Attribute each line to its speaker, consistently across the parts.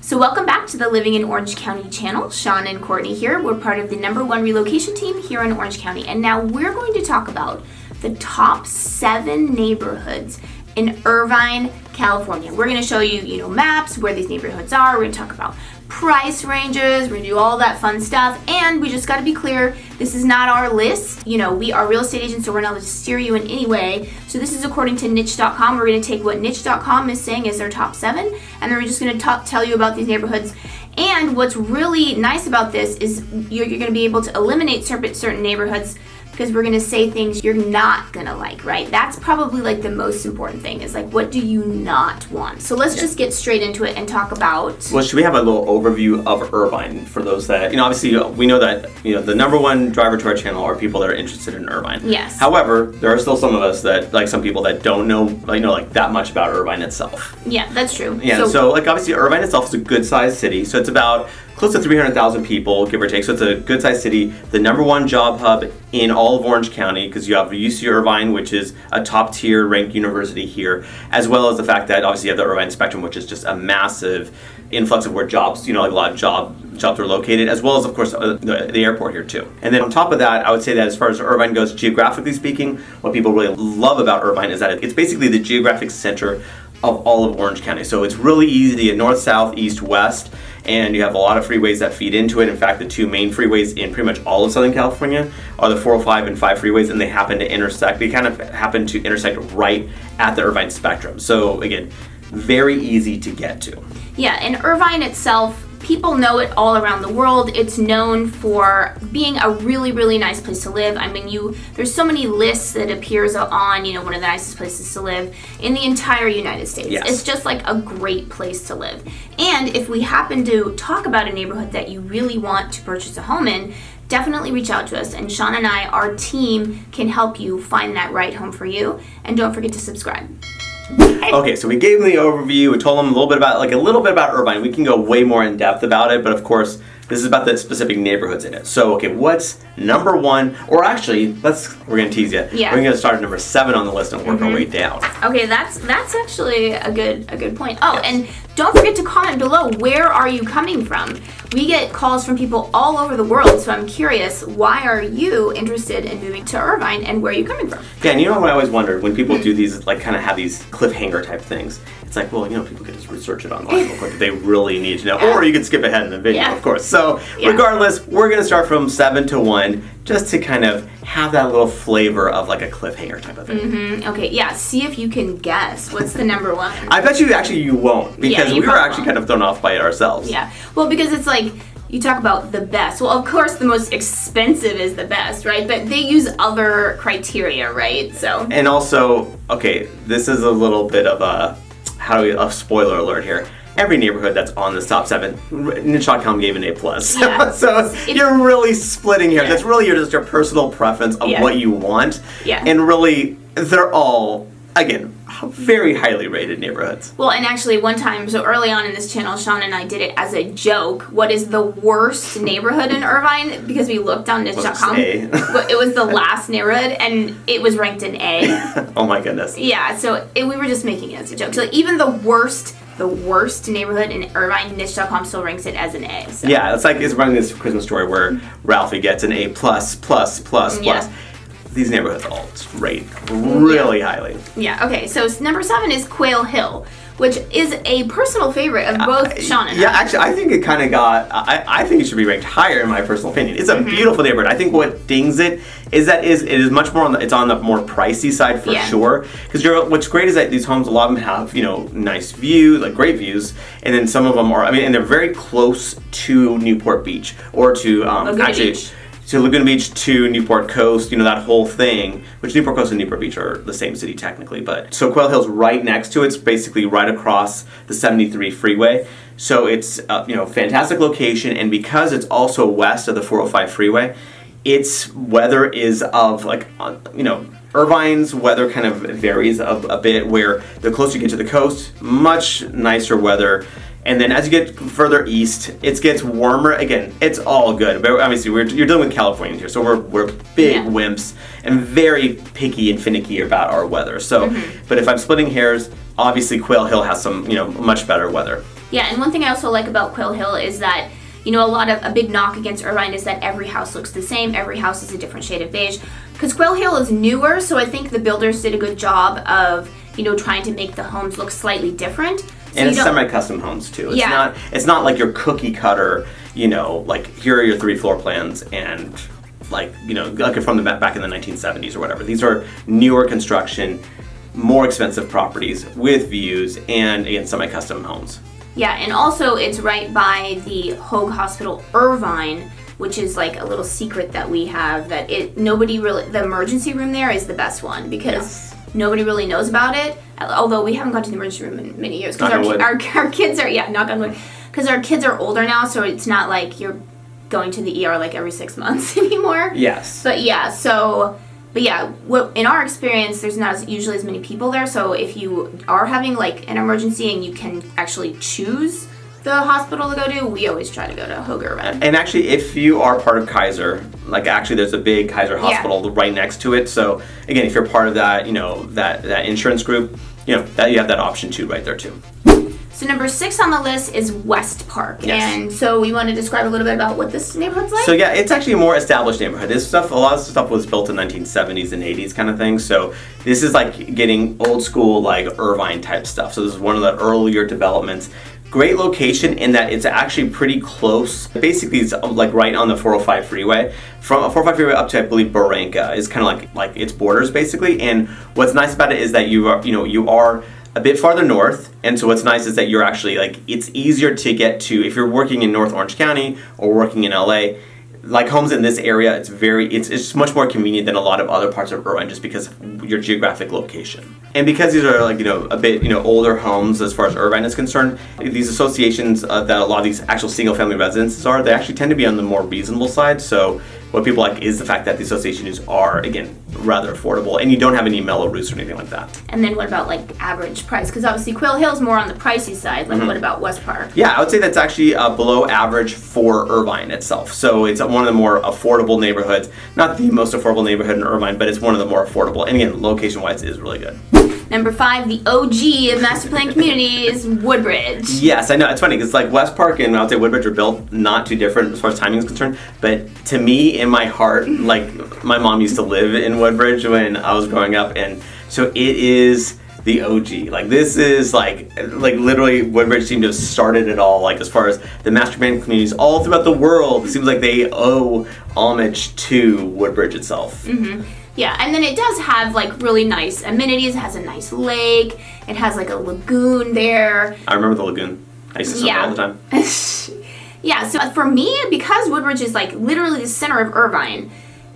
Speaker 1: So welcome back to the Living in Orange County channel. Sean and Courtney here. We're part of the #1 relocation team here in Orange County. And now we're going to talk about the top 7 neighborhoods in Irvine, California. We're going to show you, maps, where these neighborhoods are. We're going to talk about price ranges. We're going to do all that fun stuff. And we just got to be clear, this is not our list. We are real estate agents, so we're not going to steer you in any way. So this is according to niche.com. We're going to take what niche.com is saying is their top 7, and then we're just going to tell you about these neighborhoods. And what's really nice about this is you're going to be able to eliminate certain neighborhoods, because we're going to say things you're not going to like, right? That's probably like the most important thing is like, what do you not want? So let's just get straight into it and talk about...
Speaker 2: Well, should we have a little overview of Irvine for those that, obviously we know that, the #1 driver to our channel are people that are interested in Irvine.
Speaker 1: Yes.
Speaker 2: However, there are still some of us that, like some people that don't know, that much about Irvine itself.
Speaker 1: Yeah, that's true.
Speaker 2: Yeah, so obviously Irvine itself is a good sized city. So it's about close to 300,000 people, give or take. So it's a good sized city. The #1 job hub in all of Orange County, because you have UC Irvine, which is a top tier ranked university here, as well as the fact that obviously you have the Irvine Spectrum, which is just a massive influx of where jobs, like a lot of jobs are located, as well as of course the airport here too. And then on top of that, I would say that as far as Irvine goes, geographically speaking, what people really love about Irvine is that it's basically the geographic center of all of Orange County. So it's really easy to get north, south, east, west, and you have a lot of freeways that feed into it. In fact, the 2 main freeways in pretty much all of Southern California are the 405 and 5 freeways, and they happen to intersect. They kind of happen to intersect right at the Irvine Spectrum. So again, very easy to get to.
Speaker 1: Yeah, and Irvine itself, people know it all around the world. It's known for being a really, really nice place to live. I mean, there's so many lists that appears on, one of the nicest places to live in the entire United States.
Speaker 2: Yes.
Speaker 1: It's just like a great place to live. And if we happen to talk about a neighborhood that you really want to purchase a home in, definitely reach out to us, and Sean and I, our team, can help you find that right home for you. And don't forget to subscribe.
Speaker 2: Okay, so we gave them the overview. We told them a little bit about Irvine. We can go way more in depth about it, but of course, this is about the specific neighborhoods in it. So, okay, what's #1? Or actually, we're gonna tease you.
Speaker 1: Yeah.
Speaker 2: We're gonna start at number 7 on the list and work our way down.
Speaker 1: Okay, that's actually a good point. Oh, and don't forget to comment below, where are you coming from? We get calls from people all over the world, so I'm curious, why are you interested in moving to Irvine, and where are you coming from?
Speaker 2: Yeah, and what I always wondered when people do these, kind of have these cliffhanger type things. It's like, well, people can just research it online real quick if they really need to know. Yeah. Or you can skip ahead in the video, of course. So regardless, we're going to start from 7 to 1 just to kind of have that little flavor of like a cliffhanger type of thing.
Speaker 1: Mm-hmm. Okay, yeah, see if you can guess what's the #1.
Speaker 2: I bet you won't, because we were actually kind of thrown off by it ourselves.
Speaker 1: Yeah, well, because it's like, you talk about the best. Well, of course, the most expensive is the best, right? But they use other criteria, right? So.
Speaker 2: And also, okay, this is a little bit of a spoiler alert here. Every neighborhood that's on this top 7, niche.com gave an A+.
Speaker 1: Yeah.
Speaker 2: So you're really splitting here.
Speaker 1: Yeah.
Speaker 2: That's really just your personal preference of what you want.
Speaker 1: Yeah.
Speaker 2: And really, they're all, again, very highly rated neighborhoods.
Speaker 1: Well, and actually one time, so early on in this channel, Sean and I did it as a joke. What is the worst neighborhood in Irvine? Because we looked on niche.com. It was the last neighborhood, and it was ranked an A.
Speaker 2: Oh my goodness.
Speaker 1: Yeah, so we were just making it as a joke. So even the worst neighborhood in Irvine, niche.com still ranks it as an A. So.
Speaker 2: Yeah, it's running this Christmas story where Ralphie gets an A+++++.
Speaker 1: Yeah.
Speaker 2: These neighborhoods all rate really highly.
Speaker 1: Yeah, okay, so #7 is Quail Hill, which is a personal favorite of both Sean and I.
Speaker 2: Yeah, actually, I think it kind of I think it should be ranked higher in my personal opinion. It's a beautiful neighborhood. I think what dings it is that it is much more it's on the more pricey side for sure. Because what's great is that these homes, a lot of them have, nice views, like great views, and then some of them are, and they're very close to Newport Beach, or to,
Speaker 1: Beach.
Speaker 2: To Laguna Beach, to Newport Coast, that whole thing, which Newport Coast and Newport Beach are the same city technically, but so Quail Hill's right next to it. It's basically right across the 73 freeway. So it's fantastic location, and because it's also west of the 405 freeway, its weather is of Irvine's weather kind of varies a bit, where the closer you get to the coast, much nicer weather. And then as you get further east, it gets warmer. Again, it's all good. But obviously, you're dealing with Californians here, so we're big wimps and very picky and finicky about our weather. So, but if I'm splitting hairs, obviously Quail Hill has some much better weather.
Speaker 1: Yeah, and one thing I also like about Quill Hill is that, a big knock against Irvine is that every house looks the same. Every house is a different shade of beige. Because Quill Hill is newer, so I think the builders did a good job of, trying to make the homes look slightly different. So
Speaker 2: and it's semi-custom homes too. It's not like your cookie cutter, like here are your 3 floor plans and like from back in the 1970s or whatever. These are newer construction, more expensive properties with views and again semi-custom homes.
Speaker 1: Yeah, and also it's right by the Hoag Hospital Irvine, which is like a little secret that we have that the emergency room there is the best one because nobody really knows about it. Although we haven't gone to the emergency room in many years because our kids are knock on wood, because our kids are older now, so it's not like you're going to the ER like every 6 months anymore.
Speaker 2: Yes.
Speaker 1: But in our experience, there's not usually as many people there. So if you are having like an emergency and you can actually choose the hospital to go to, we always try to go to Hoag Irvine.
Speaker 2: And actually, if you are part of Kaiser, like actually there's a big Kaiser hospital right next to it. So again, if you're part of that, that insurance group, that you have that option too right there too.
Speaker 1: So number 6 on the list is West Park.
Speaker 2: Yes.
Speaker 1: And so we want to describe a little bit about what this neighborhood's like?
Speaker 2: So yeah, it's actually a more established neighborhood. A lot of stuff was built in 1970s and 80s kind of thing. So this is like getting old school like Irvine type stuff. So this is one of the earlier developments. Great location in that it's actually pretty close. Basically, it's like right on the 405 freeway. From a 405 freeway up to, I believe, Barranca is kind of like its borders basically. And what's nice about it is that you are a bit farther north, and so what's nice is that you're actually like it's easier to get to if you're working in North Orange County or working in LA. Like homes in this area, it's much more convenient than a lot of other parts of Irvine just because of your geographic location. And because these are like a bit older homes as far as Irvine is concerned, these associations that a lot of these actual single family residences are, they actually tend to be on the more reasonable side. So what people like is the fact that the associations are again rather affordable, and you don't have any mellow roofs or anything like that.
Speaker 1: And then what about like average price? Because obviously Quill Hill's more on the pricey side. Like what about West Park?
Speaker 2: Yeah, I would say that's actually below average for Irvine itself. So it's one of the more affordable neighborhoods. Not the most affordable neighborhood in Irvine, but it's one of the more affordable. And again, location-wise, it is really good.
Speaker 1: Number 5, the OG of master plan communities, Woodbridge.
Speaker 2: Yes, I know. It's funny because like West Park and I would say Woodbridge are built not too different as far as timing is concerned. But to me, in my heart, like my mom used to live in Woodbridge when I was growing up, and so it is the OG. Like this is like literally Woodbridge seemed to have started it all. Like as far as the master plan communities all throughout the world, it seems like they owe homage to Woodbridge itself.
Speaker 1: Mm-hmm. Yeah, and then it does have like really nice amenities. It has a nice lake. It has like a lagoon there.
Speaker 2: I remember the lagoon. I used to swim there all the time.
Speaker 1: Yeah, so for me, because Woodbridge is like literally the center of Irvine,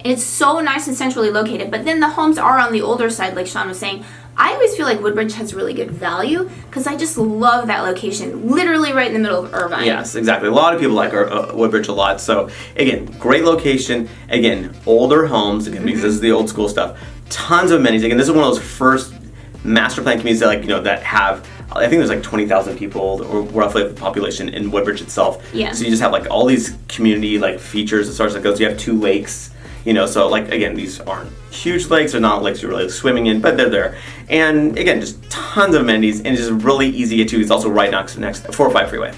Speaker 1: it's so nice and centrally located, but then the homes are on the older side, like Sean was saying. I always feel like Woodbridge has really good value because I just love that location, literally right in the middle of Irvine.
Speaker 2: Yes, exactly. A lot of people like Woodbridge a lot. So again, great location. Again, older homes. Again, because this is the old school stuff. Tons of amenities. Again, this is one of those first master plan communities that that have. I think there's like 20,000 people, or roughly the population in Woodbridge itself.
Speaker 1: Yeah.
Speaker 2: So you just have like all these community like features as far as it goes. You have 2 lakes. So like again, these aren't huge lakes, they're not lakes you're really swimming in, but they're there. And again, just tons of amenities, and it's just really easy to get to. It's also right next to the 405 freeway.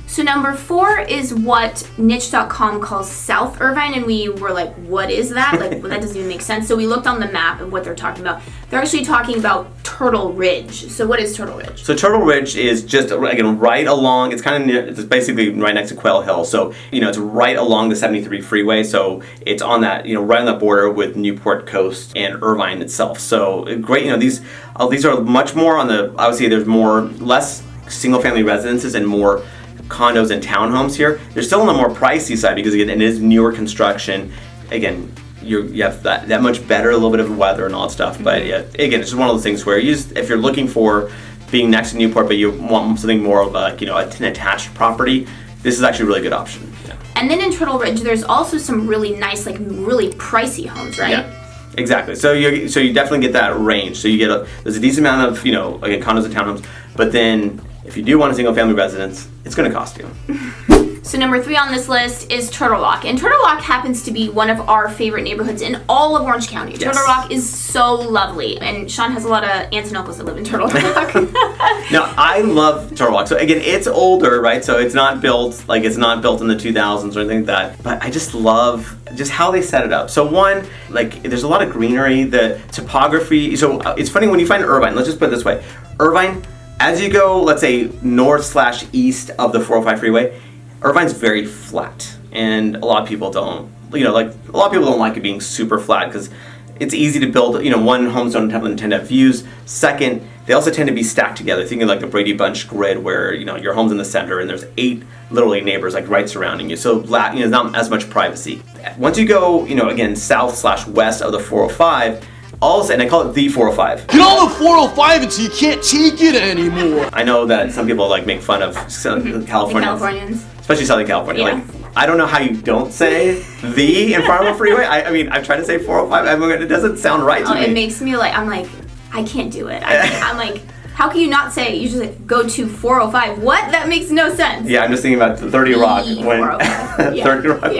Speaker 1: So number 4 is what niche.com calls South Irvine, and we were like, what is that? Like, well, that doesn't even make sense. So we looked on the map of what they're talking about. They're actually talking about Turtle Ridge. So what is Turtle Ridge?
Speaker 2: So Turtle Ridge is just, again, right along, it's kind of near, it's basically right next to Quail Hill. So, it's right along the 73 freeway. So it's on that, right on the border with Newport Coast and Irvine itself. So great, these are much more on the, I would say there's less single family residences and more condos and townhomes here. They're still on the more pricey side because again, it is newer construction. Again, you have that much better, a little bit of weather and all that stuff. But yeah, again, it's just one of those things where if you're looking for being next to Newport, but you want something more of an attached property, this is actually a really good option. Yeah.
Speaker 1: And then in Turtle Ridge, there's also some really nice, like really pricey homes, right?
Speaker 2: Yeah. Exactly. So you definitely get that range. So you get there's a decent amount of again condos and townhomes, but then if you do want a single family residence, it's going to cost you.
Speaker 1: So number 3 on this list is Turtle Rock. And Turtle Rock happens to be one of our favorite neighborhoods in all of Orange County.
Speaker 2: Yes.
Speaker 1: Turtle Rock is so lovely. And Sean has a lot of aunts and uncles that live in Turtle Rock.
Speaker 2: Now, I love Turtle Rock. So again, it's older, right? So it's not built in the 2000s or anything like that. But I just love just how they set it up. So one, like, there's a lot of greenery, the topography. So it's funny when you find Irvine, let's just put it this way. Irvine, as you go, let's say north/east of the 405 freeway, Irvine's very flat, and a lot of people don't like it being super flat because it's easy to build. One, homes don't tend to have views. Second, they also tend to be stacked together. Thinking like the Brady Bunch grid, where your home's in the center and there's 8 literally neighbors like right surrounding you. So not as much privacy. Once you go, again south/west of the 405. All of a sudden, I call it the 405.
Speaker 3: Get on the 405 until you can't take it anymore.
Speaker 2: I know that some people make fun of Californians. Especially Southern California.
Speaker 1: Yeah.
Speaker 2: I don't know how you don't say the in front of a freeway. I mean, I've tried to say 405. It doesn't sound right to me.
Speaker 1: It makes me I'm like, I can't do it. I'm like, how can you not say it? You just go to 405. What? That makes no sense.
Speaker 2: Yeah, I'm just thinking about 30 Rock when 30 Rock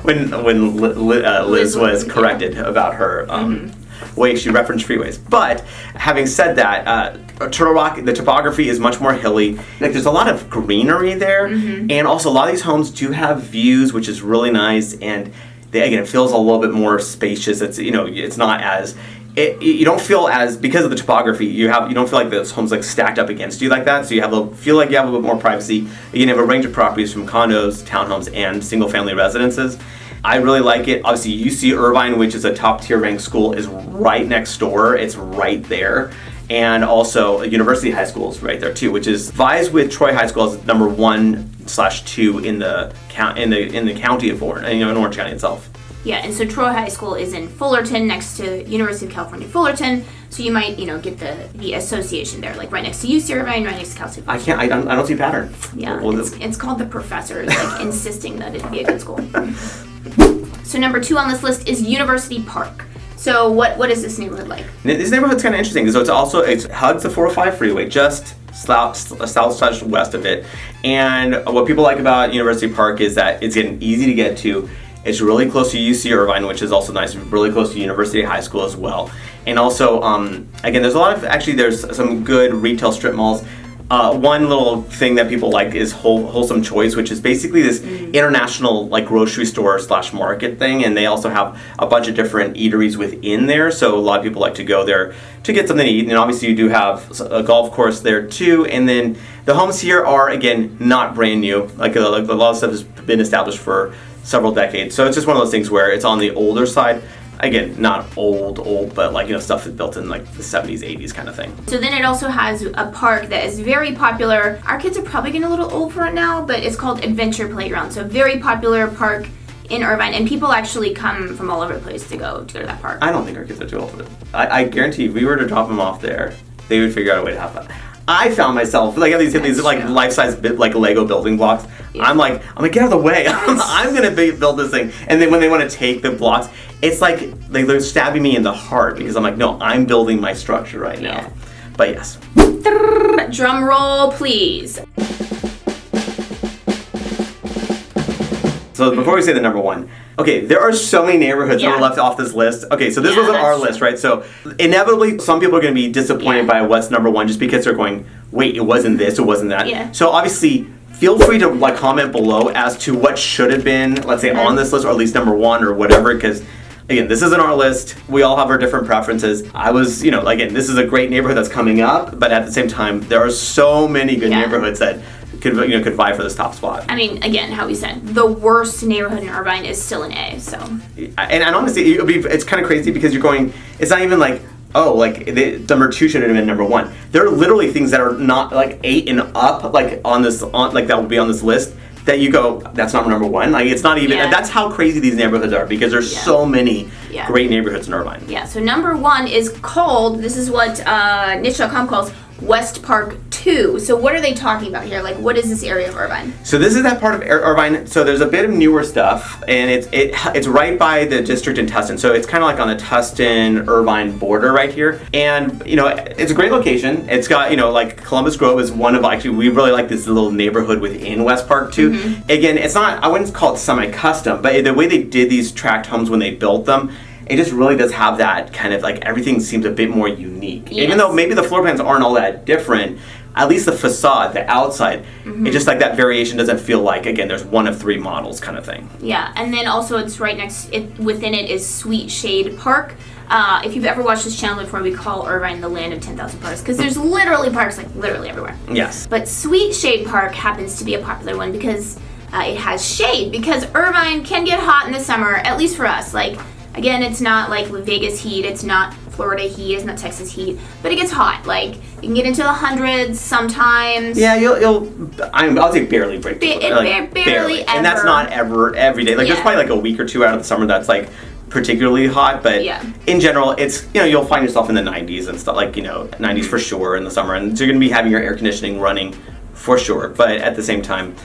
Speaker 2: when Liz was corrected about her way she referenced freeways. But having said that, Turtle Rock, the topography is much more hilly. There's a lot of greenery there, and also a lot of these homes do have views, which is really nice. And it feels a little bit more spacious. It's not as you don't feel as, because of the topography, you don't feel like those homes stacked up against you like that. So you feel like you have a bit more privacy. You have a range of properties from condos, townhomes, and single family residences. I really like it. Obviously, UC Irvine, which is a top tier ranked school, is right next door. It's right there. And also University High School is right there too, which is vies with Troy High School as number 1/2 in the county of Orange, in Orange County itself.
Speaker 1: Yeah, and so Troy High School is in Fullerton, next to University of California, Fullerton. So you might, get the association there, right next to UC Irvine, right next to Cal State.
Speaker 2: I don't see a pattern.
Speaker 1: Yeah, it's called the professors insisting that it be a good school. So number 2 on this list is University Park. So what is this neighborhood like?
Speaker 2: This neighborhood's kind of interesting. So it hugs the 405 freeway, just south/west of it. And what people like about University Park is that it's getting easy to get to. It's really close to UC Irvine, which is also nice. Really close to University High School as well. And also, again, there's some good retail strip malls. One little thing that people like is Wholesome Choice, which is basically this international grocery store / market thing, and they also have a bunch of different eateries within there. So a lot of people like to go there to get something to eat. And obviously, you do have a golf course there too. And then the homes here are again not brand new. A lot of stuff has been established for several decades. So it's just one of those things where it's on the older side. Again, not old, but stuff that's built in the 70s, 80s kind of thing.
Speaker 1: So then it also has a park that is very popular. Our kids are probably getting a little old for it now, but it's called Adventure Playground. So very popular park in Irvine, and people actually come from all over the place to go to that park.
Speaker 2: I don't think our kids are too old for it. I guarantee if we were to drop them off there, they would figure out a way to have fun. I found myself these life-size Lego building blocks. Yeah. I'm like get out of the way. I'm gonna build this thing. And then when they want to take the blocks, it's they're stabbing me in the heart because I'm no, I'm building my structure right now.
Speaker 1: Yeah.
Speaker 2: But yes.
Speaker 1: Drum roll, please.
Speaker 2: So before we say the number 1, okay, there are so many neighborhoods that were left off this list. Okay, so this wasn't our list, right? So inevitably, some people are going to be disappointed by what's number 1 just because they're going, wait, it wasn't this, it wasn't that.
Speaker 1: Yeah.
Speaker 2: So obviously, feel free to comment below as to what should have been, let's say, on this list, or at least number 1 or whatever, because again, this isn't our list. We all have our different preferences. I was, again, this is a great neighborhood that's coming up, but at the same time, there are so many good neighborhoods that could vie for this top spot. I mean,
Speaker 1: again, how we said, the worst neighborhood in Irvine is still an A. So.
Speaker 2: And honestly, it's kind of crazy because you're going. It's not even number 2 should have been number 1. There are literally things that are not 8 and up on that will be on this list that you go, that's not number 1. It's not even. That's how crazy these neighborhoods are because there's so many great neighborhoods in Irvine.
Speaker 1: Yeah. So number 1 is called. This is what niche.com calls West Park 2. So what are they talking about here? Like, what is this area of Irvine?
Speaker 2: So this is that part of Irvine. So there's a bit of newer stuff, and it's right by the district in Tustin. So it's kind of like on the Tustin-Irvine border right here. And it's a great location. It's got like Columbus Grove is one of we really like this little neighborhood within West Park too.
Speaker 1: Mm-hmm.
Speaker 2: Again, it's not, I wouldn't call it semi-custom, but the way they did these tract homes when they built them, it just really does have that kind of like everything seems a bit more unique.
Speaker 1: Yes.
Speaker 2: Even though maybe the floor plans aren't all that different, at least the facade, the outside, it just like that variation doesn't feel like, again, there's one of 3 models kind of thing.
Speaker 1: Yeah, and then also it's right within it is Sweet Shade Park. If you've ever watched this channel before, we call Irvine the land of 10,000 parks because there's literally parks like literally everywhere.
Speaker 2: Yes.
Speaker 1: But Sweet Shade Park happens to be a popular one because it has shade. Because Irvine can get hot in the summer, at least for us. Like, again, it's not like Vegas heat, it's not Florida heat, it's not Texas heat, but it gets hot. Like, you can get into the hundreds sometimes.
Speaker 2: Yeah, I'll say barely break through.
Speaker 1: Barely ever.
Speaker 2: And that's not ever every day. Like, there's probably like a week or 2 out of the summer that's like particularly hot, but in general, it's, you'll find yourself in the 90s and stuff, like, 90s for sure in the summer, and so you're going to be having your air conditioning running for sure, but at the same time,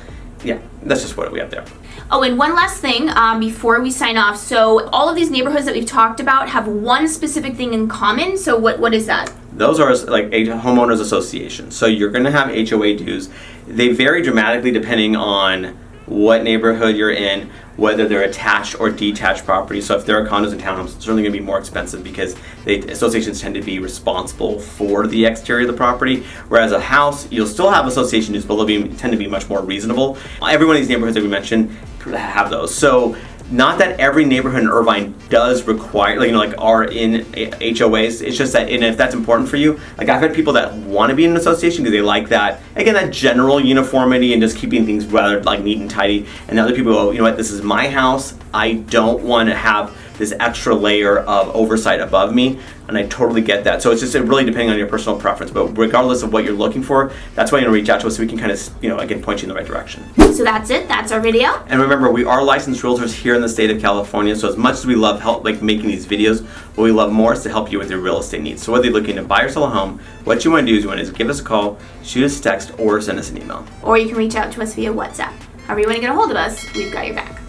Speaker 2: yeah, that's just what we have there.
Speaker 1: Oh, and one last thing before we sign off. So all of these neighborhoods that we've talked about have one specific thing in common. So what is that?
Speaker 2: Those are like a homeowners association. So you're going to have HOA dues. They vary dramatically depending on what neighborhood you're in, whether they're attached or detached properties. So if there are condos and townhomes, it's certainly going to be more expensive because associations tend to be responsible for the exterior of the property. Whereas a house, you'll still have association dues, but they'll tend to be much more reasonable. Every one of these neighborhoods that we mentioned have those. So not that every neighborhood in Irvine does require, are in HOAs. It's just that, and if that's important for you, like I've had people that want to be in an association because they like that, again, that general uniformity and just keeping things rather like neat and tidy. And other people go, what, this is my house. I don't want to have this extra layer of oversight above me, and I totally get that. So it's just really depending on your personal preference, but regardless of what you're looking for, that's why you reach out to us so we can kind of, again, point you in the right direction.
Speaker 1: So that's it. That's our video.
Speaker 2: And remember, we are licensed realtors here in the state of California, so as much as we love making these videos, what we love more is to help you with your real estate needs. So whether you're looking to buy or sell a home, what you want to do is you want to give us a call, shoot us a text, or send us an email.
Speaker 1: Or you can reach out to us via WhatsApp. However you want to get a hold of us, we've got your back.